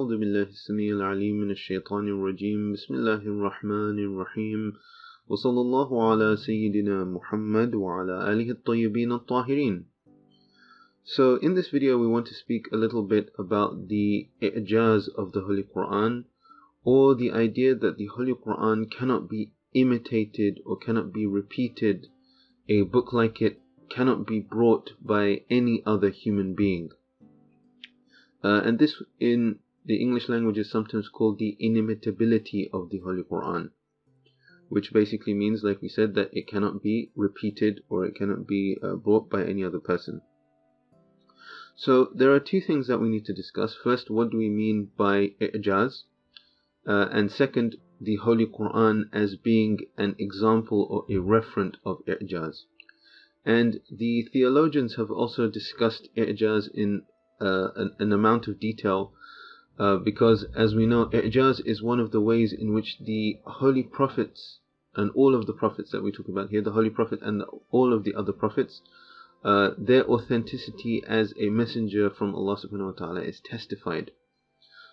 أعوذ بالله السميع العليم من الشيطان الرجيم بسم الله الرحمن الرحيم وصلى الله على سيدنا محمد وعلى آله الطيبين الطاهرين. So in this video we want to speak a little bit about the i'jaz of the Holy Quran, or the idea that the Holy Quran cannot be imitated or cannot be repeated. A book like it cannot be brought by any other human being. And this in the English language is sometimes called the inimitability of the Holy Quran, which basically means, like we said, that it cannot be repeated or it cannot be brought by any other person. So there are two things that we need to discuss. First, what do we mean by i'jaz? And second, the Holy Quran as being an example or a referent of i'jaz. And the theologians have also discussed i'jaz in an amount of detail, because as we know, i'jaz is one of the ways in which the Holy Prophets and all of the Prophets that we talk about here, the Holy Prophet and all of the other Prophets, their authenticity as a messenger from Allah subhanahu wa ta'ala is testified.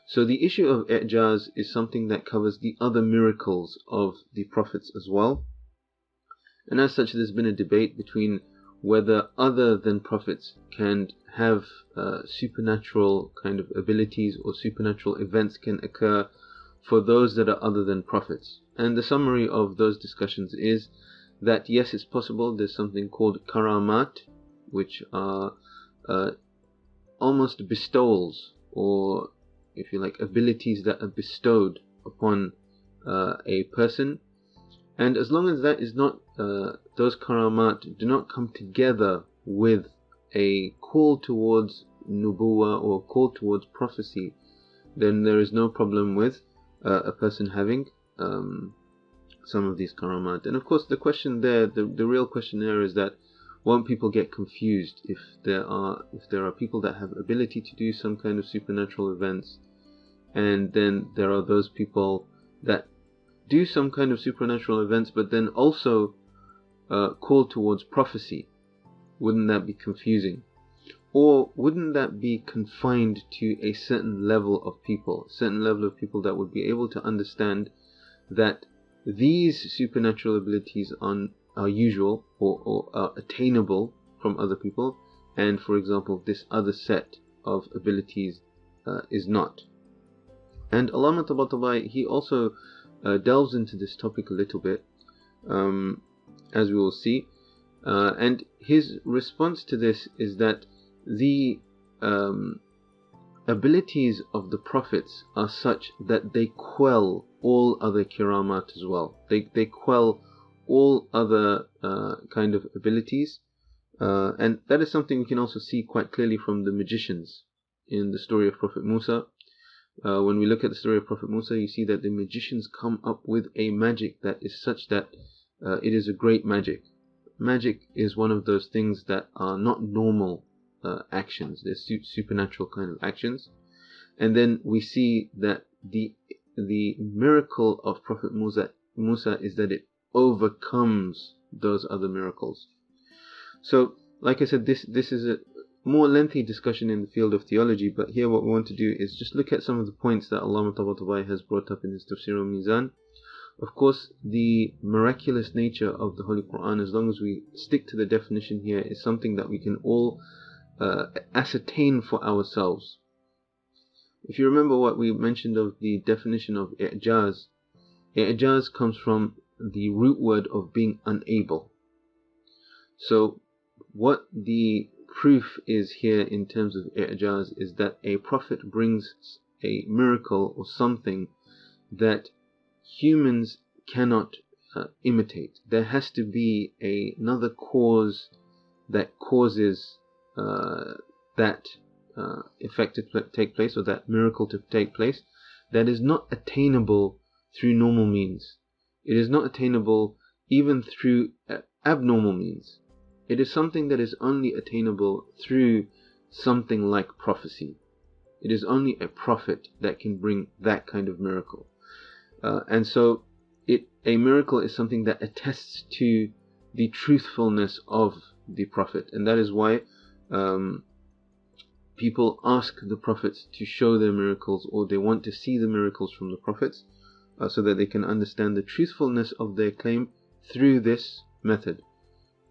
So the issue of i'jaz is something that covers the other miracles of the Prophets as well. And as such, there's been a debate between whether other than prophets can have supernatural kind of abilities, or supernatural events can occur for those that are other than prophets. And the summary of those discussions is that yes, it's possible. There's something called karamat, which are almost bestowals, or if you like, abilities that are bestowed upon a person. And as long as that is not, those karamat do not come together with a call towards nubuwah or call towards prophecy, then there is no problem with a person having some of these karamat. And of course the question there, the real question there is that won't people get confused if there are people that have ability to do some kind of supernatural events, and then there are those people that do some kind of supernatural events but then also call towards prophecy? Wouldn't that be confusing? Or wouldn't that be confined to a certain level of people, that would be able to understand that these supernatural abilities are usual or are attainable from other people, and for example this other set of abilities is not? And Allama Tabatabai, he also delves into this topic a little bit, as we will see, and his response to this is that the abilities of the prophets are such that they quell all other kiramat as well. They quell all other kind of abilities, and that is something we can also see quite clearly from the magicians in the story of Prophet Musa. When we look at the story of Prophet Musa, you see that the magicians come up with a magic that is such that it is a great magic. Magic is one of those things that are not normal actions. They're supernatural kind of actions. And then we see that the miracle of Prophet Musa is that it overcomes those other miracles. So, like I said, this is a more lengthy discussion in the field of theology, but here what we want to do is just look at some of the points that Allama Tabatabai has brought up in his Tafsir al-Mizan. Of course, the miraculous nature of the Holy Quran, as long as we stick to the definition here, is something that we can all ascertain for ourselves. If you remember what we mentioned of the definition of i'jaz, i'jaz comes from the root word of being unable. So what the proof is here in terms of i'jaz is that a prophet brings a miracle or something that humans cannot imitate. There has to be another cause that causes that effect to take place, or that miracle to take place, that is not attainable through normal means. It is not attainable even through abnormal means. It is something that is only attainable through something like prophecy. It is only a prophet that can bring that kind of miracle. And so a miracle is something that attests to the truthfulness of the prophet. And that is why people ask the prophets to show their miracles, or they want to see the miracles from the prophets, so that they can understand the truthfulness of their claim through this method.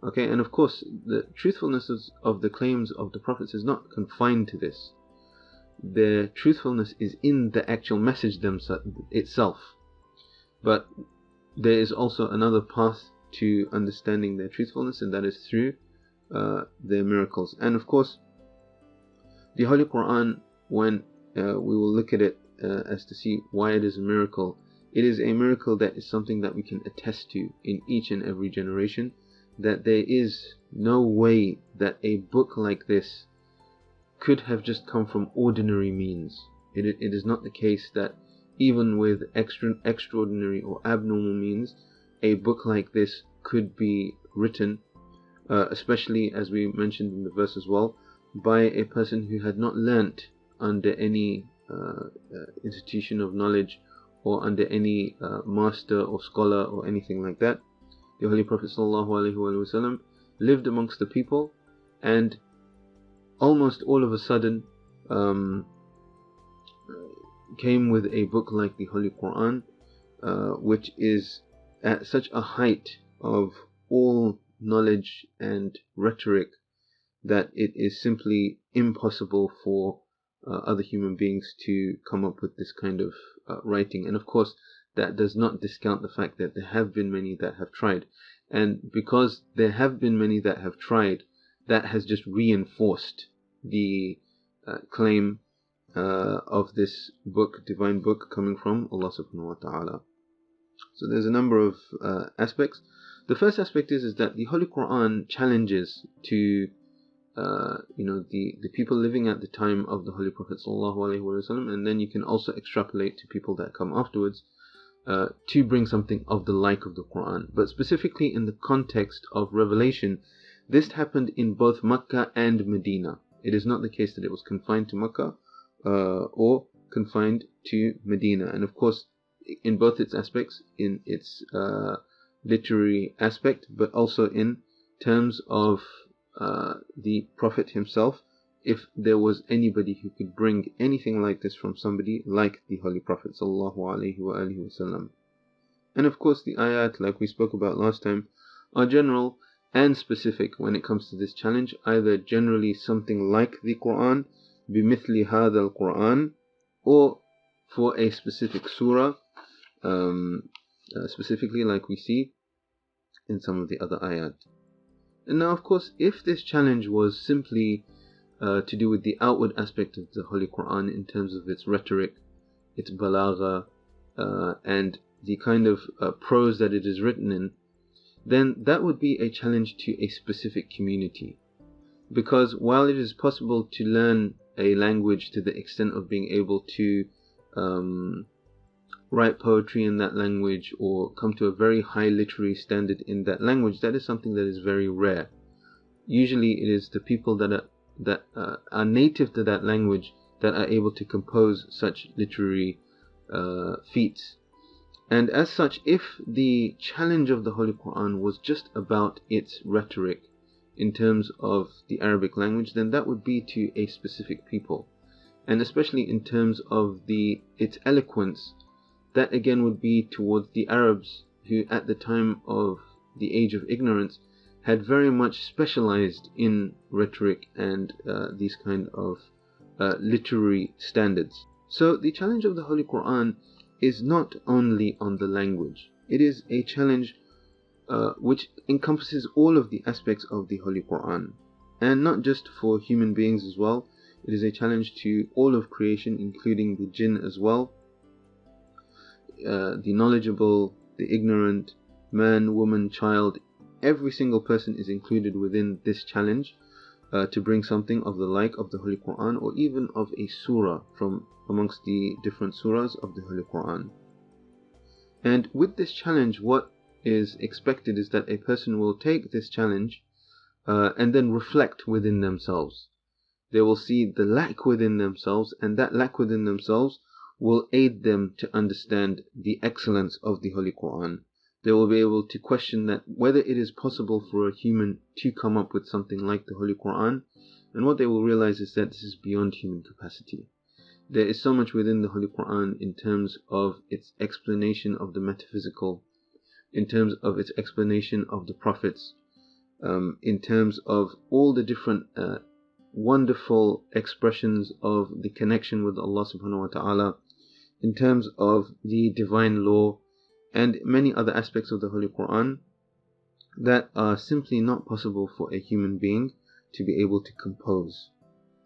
Okay, and of course, the truthfulness of the claims of the prophets is not confined to this. Their truthfulness is in the actual message itself. But there is also another path to understanding their truthfulness, and that is through their miracles. And of course, the Holy Quran, when we will look at it as to see why it is a miracle, it is a miracle that is something that we can attest to in each and every generation, that there is no way that a book like this could have just come from ordinary means. It is not the case that even with extraordinary or abnormal means, a book like this could be written, especially as we mentioned in the verse as well, by a person who had not learnt under any institution of knowledge or under any master or scholar or anything like that. The Holy Prophet ﷺ lived amongst the people, and almost all of a sudden came with a book like the Holy Quran, which is at such a height of all knowledge and rhetoric that it is simply impossible for other human beings to come up with this kind of writing. And of course, that does not discount the fact that there have been many that have tried. And because there have been many that have tried, that has just reinforced the claim of this book, divine book, coming from Allah subhanahu wa ta'ala. So there's a number of aspects. The first aspect is that the Holy Quran challenges to the people living at the time of the Holy Prophet ﷺ, and then you can also extrapolate to people that come afterwards, to bring something of the like of the Quran. But specifically in the context of revelation, this happened in both Makkah and Medina. It is not the case that it was confined to Makkah or confined to Medina. And of course, in both its aspects, in its literary aspect, but also in terms of the Prophet himself, if there was anybody who could bring anything like this from somebody like the Holy Prophet ﷺ. And of course, the ayat, like we spoke about last time, are general and specific when it comes to this challenge, either generally something like the Quran, بِمِثْلِ هَذَا الْقُرْآنِ, or for a specific surah, specifically like we see in some of the other ayat. And now, of course, if this challenge was simply to do with the outward aspect of the Holy Quran in terms of its rhetoric, its balagha, and the kind of prose that it is written in, then that would be a challenge to a specific community. Because while it is possible to learn a language to the extent of being able to write poetry in that language or come to a very high literary standard in that language, that is something that is very rare. Usually it is the people that are native to that language that are able to compose such literary feats. And as such, if the challenge of the Holy Quran was just about its rhetoric in terms of the Arabic language, then that would be to a specific people. And especially in terms of its eloquence, that again would be towards the Arabs, who at the time of the age of ignorance had very much specialized in rhetoric and these kind of literary standards. So the challenge of the Holy Quran is not only on the language. It is a challenge which encompasses all of the aspects of the Holy Quran, and not just for human beings as well. It is a challenge to all of creation, including the jinn as well, the knowledgeable, the ignorant, man, woman, child. Every single person is included within this challenge to bring something of the like of the Holy Quran, or even of a surah from amongst the different surahs of the Holy Quran. And with this challenge, what is expected is that a person will take this challenge and then reflect within themselves. They will see the lack within themselves, and that lack within themselves will aid them to understand the excellence of the Holy Quran. They will be able to question that whether it is possible for a human to come up with something like the Holy Quran, And what they will realize is that this is beyond human capacity. There is so much within the Holy Quran in terms of its explanation of the metaphysical, in terms of its explanation of the prophets, in terms of all the different wonderful expressions of the connection with Allah subhanahu wa ta'ala, in terms of the divine law, and many other aspects of the Holy Quran that are simply not possible for a human being to be able to compose.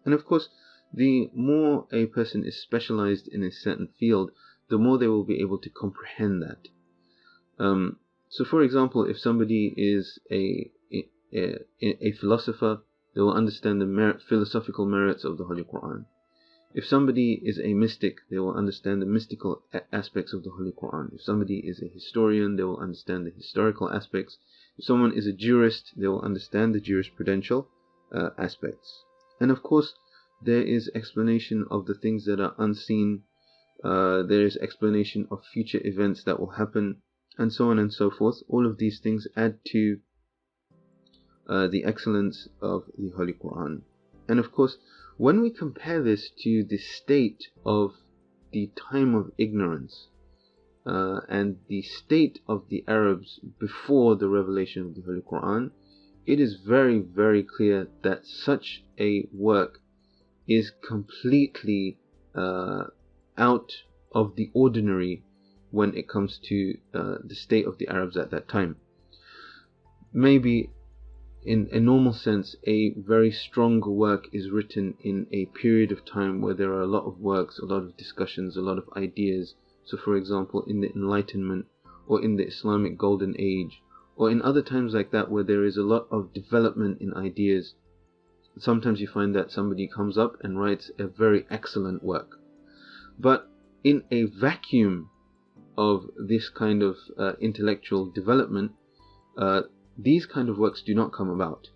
And of course, the more a person is specialized in a certain field, the more they will be able to comprehend that. So for example, if somebody is a philosopher, they will understand the philosophical merits of the Holy Quran. If somebody is a mystic, they will understand the mystical aspects of the Holy Quran. If somebody is a historian, they will understand the historical aspects. If someone is a jurist, they will understand the jurisprudential aspects. And of course, there is explanation of the things that are unseen. There is explanation of future events that will happen, and so on and so forth. All of these things add to the excellence of the Holy Quran. And of course, when we compare this to the state of the time of ignorance and the state of the Arabs before the revelation of the Holy Quran, it is very, very clear that such a work is completely out of the ordinary when it comes to the state of the Arabs at that time. Maybe in a normal sense, a very strong work is written in a period of time where there are a lot of works, a lot of discussions, a lot of ideas. So for example, in the Enlightenment, or in the Islamic Golden Age, or in other times like that where there is a lot of development in ideas, sometimes you find that somebody comes up and writes a very excellent work. But in a vacuum of this kind of intellectual development, these kind of works do not come about.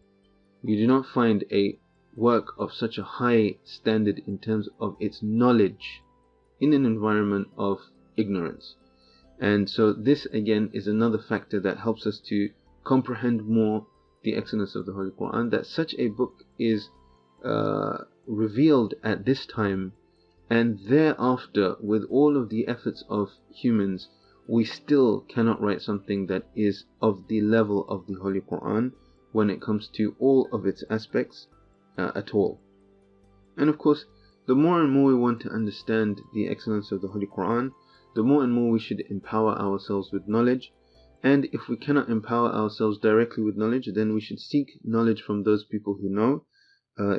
You do not find a work of such a high standard in terms of its knowledge in an environment of ignorance. And so this again is another factor that helps us to comprehend more the excellence of the Holy Quran, that such a book is revealed at this time, and thereafter, with all of the efforts of humans, we still cannot write something that is of the level of the Holy Quran when it comes to all of its aspects at all. And of course, the more and more we want to understand the excellence of the Holy Quran, the more and more we should empower ourselves with knowledge. And if we cannot empower ourselves directly with knowledge, then we should seek knowledge from those people who know,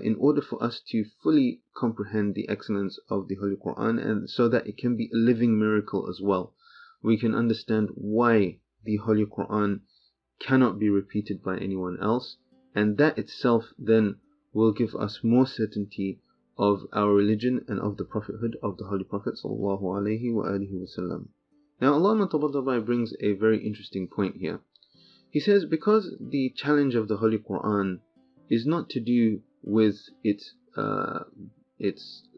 in order for us to fully comprehend the excellence of the Holy Quran, and so that it can be a living miracle as well. We can understand why the Holy Quran cannot be repeated by anyone else, and that itself then will give us more certainty of our religion and of the prophethood of the Holy Prophet sallallahu alaihi wasallam. Now Allah brings a very interesting point here. He says, because the challenge of the Holy Quran is not to do with its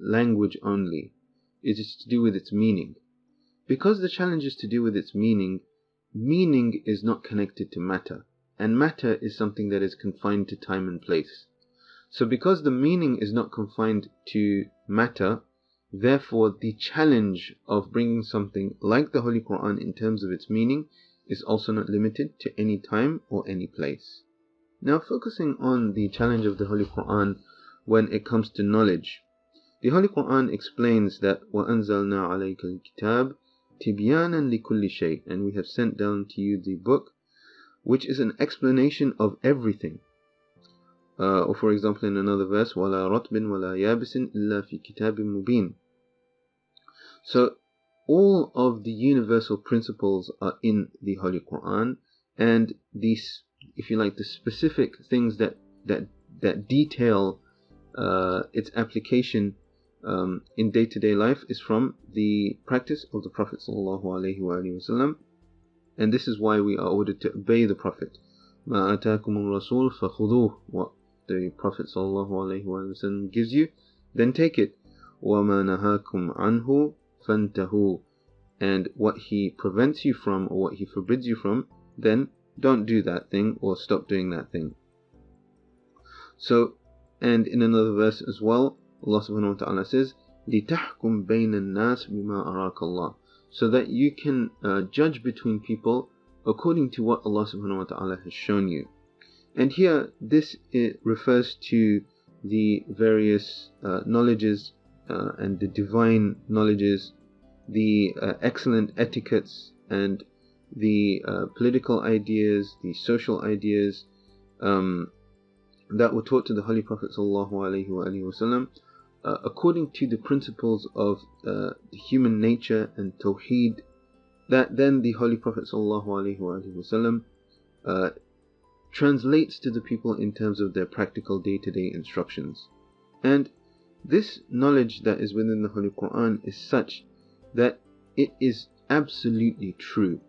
language only, it is to do with its meaning. Because the challenge is to do with its meaning, meaning is not connected to matter, and matter is something that is confined to time and place. So because the meaning is not confined to matter, therefore the challenge of bringing something like the Holy Quran in terms of its meaning is also not limited to any time or any place. Now, focusing on the challenge of the Holy Quran when it comes to knowledge, the Holy Quran explains that وَأَنزَلْنَا عَلَيْكَ الْكِتَابِ تِبْيَانًا لِكُلِّ شَيْءٍ, and we have sent down to you the book, which is an explanation of everything. Or for example, in another verse, وَلَا رَطْبٍ وَلَا يَابِسٍ إِلَّا فِي كِتَابٍ مُبِينٍ. So all of the universal principles are in the Holy Quran, and these, if you like, the specific things that detail its application in day-to-day life is from the practice of the Prophet ﷺ, and this is why we are ordered to obey the Prophet. مَا آتَاكُمُ الرَّسُولُ فَخُذُوهُ, what the Prophet ﷺ gives you, then take it. وَمَا نَهَاكُمْ عَنْهُ فَانْتَهُوا, and what he prevents you from or what he forbids you from, then don't do that thing or stop doing that thing. So And in another verse as well, Allah subhanahu wa ta'ala says, لِتَحْكُمْ بَيْنَ النَّاسِ بِمَا أَرَاكَ اللَّهُ, so that you can judge between people according to what Allah subhanahu wa ta'ala has shown you. And here, this refers to the various knowledges and the divine knowledges, the excellent etiquettes and the political ideas, the social ideas that were taught to the Holy Prophet ﷺ according to the principles of the human nature and Tawheed, that then the Holy Prophet ﷺ translates to the people in terms of their practical day-to-day instructions. And this knowledge that is within the Holy Quran is such that it is absolutely true.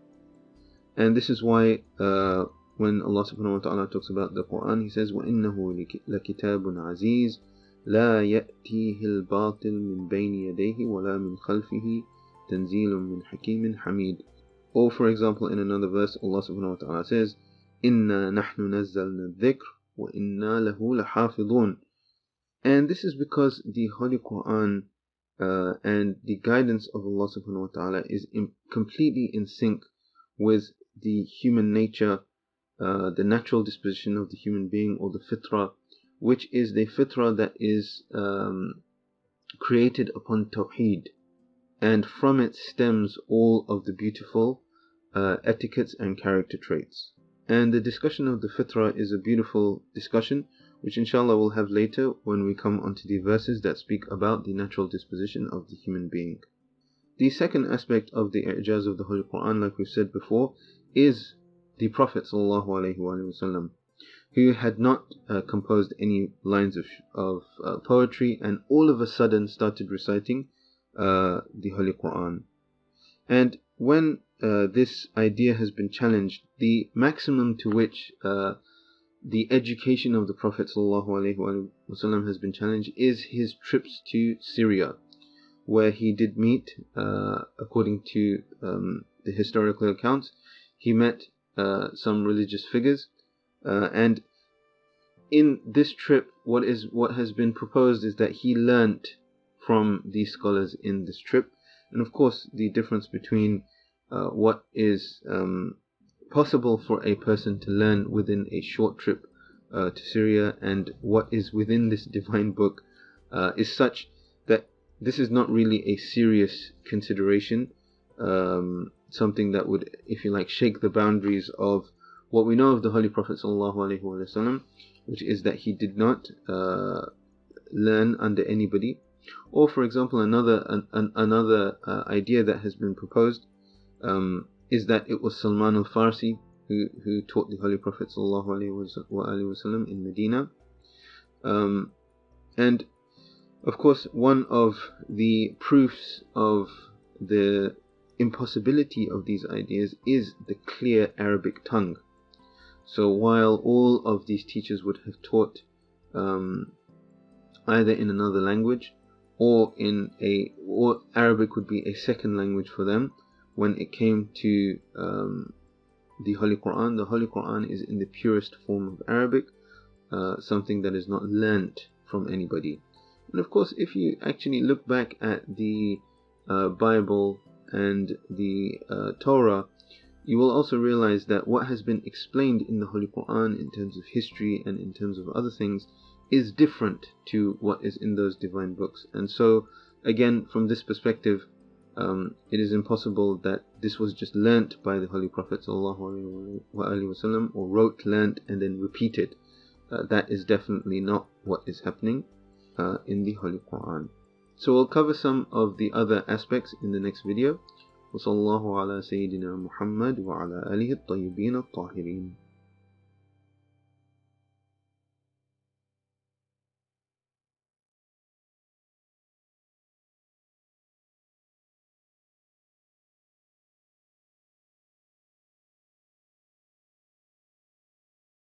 And this is why when Allah subhanahu wa ta'ala talks about the Quran, He says, وَإِنَّهُ لَكِتَابٌ عَزِيزٌ لَا يَأْتِيهِ الْبَاطِلُ مِنْ بَيْنِ يَدَيْهِ وَلَا مِنْ خَلْفِهِ تَنزِيلٌ مِنْ حَكِيمٍ حَمِيدٍ. Or for example, in another verse, Allah subhanahu wa ta'ala says, إِنَّا نَحْنُ نَزَّلْنَا الذِّكْرَ وَإِنَّا لَهُ لَحَافِظُونَ. And this is because the Holy Quran and the guidance of Allah subhanahu wa ta'ala is completely in sync with the human nature, the natural disposition of the human being, or the fitrah, which is the fitrah that is created upon Tawheed, and from it stems all of the beautiful etiquettes and character traits. And the discussion of the fitrah is a beautiful discussion, which inshallah we'll have later when we come onto the verses that speak about the natural disposition of the human being. The second aspect of the i'jaz of the Holy Quran, like we've said before, is the Prophet ﷺ, who had not composed any lines of poetry, and all of a sudden started reciting the Holy Quran. And when this idea has been challenged, the maximum to which the education of the Prophet ﷺ has been challenged is his trips to Syria, where he did meet, according to the historical accounts, he met some religious figures, and in this trip, what has been proposed is that he learnt from these scholars in this trip. And of course, the difference between what is possible for a person to learn within a short trip to Syria and what is within this divine book is such that this is not really a serious consideration, something that would, if you like, shake the boundaries of what we know of the Holy Prophet ﷺ, which is that he did not learn under anybody. Or for example, another idea that has been proposed is that it was Salman al-Farsi who taught the Holy Prophet ﷺ in Medina. And of course, one of the proofs of the impossibility of these ideas is the clear Arabic tongue. So while all of these teachers would have taught either in another language or Arabic would be a second language for them, when it came to the Holy Quran is in the purest form of Arabic, something that is not learnt from anybody. And of course, if you actually look back at the Bible and the Torah, you will also realize that what has been explained in the Holy Quran in terms of history and in terms of other things is different to what is in those divine books. And so, again, from this perspective, it is impossible that this was just learnt by the Holy Prophet ﷺ, or rote, learnt, and then repeated. That is definitely not what is happening in the Holy Quran. So we'll cover some of the other aspects in the next video. وصلى الله على سيدنا محمد وعلى آله الطيبين الطاهرين.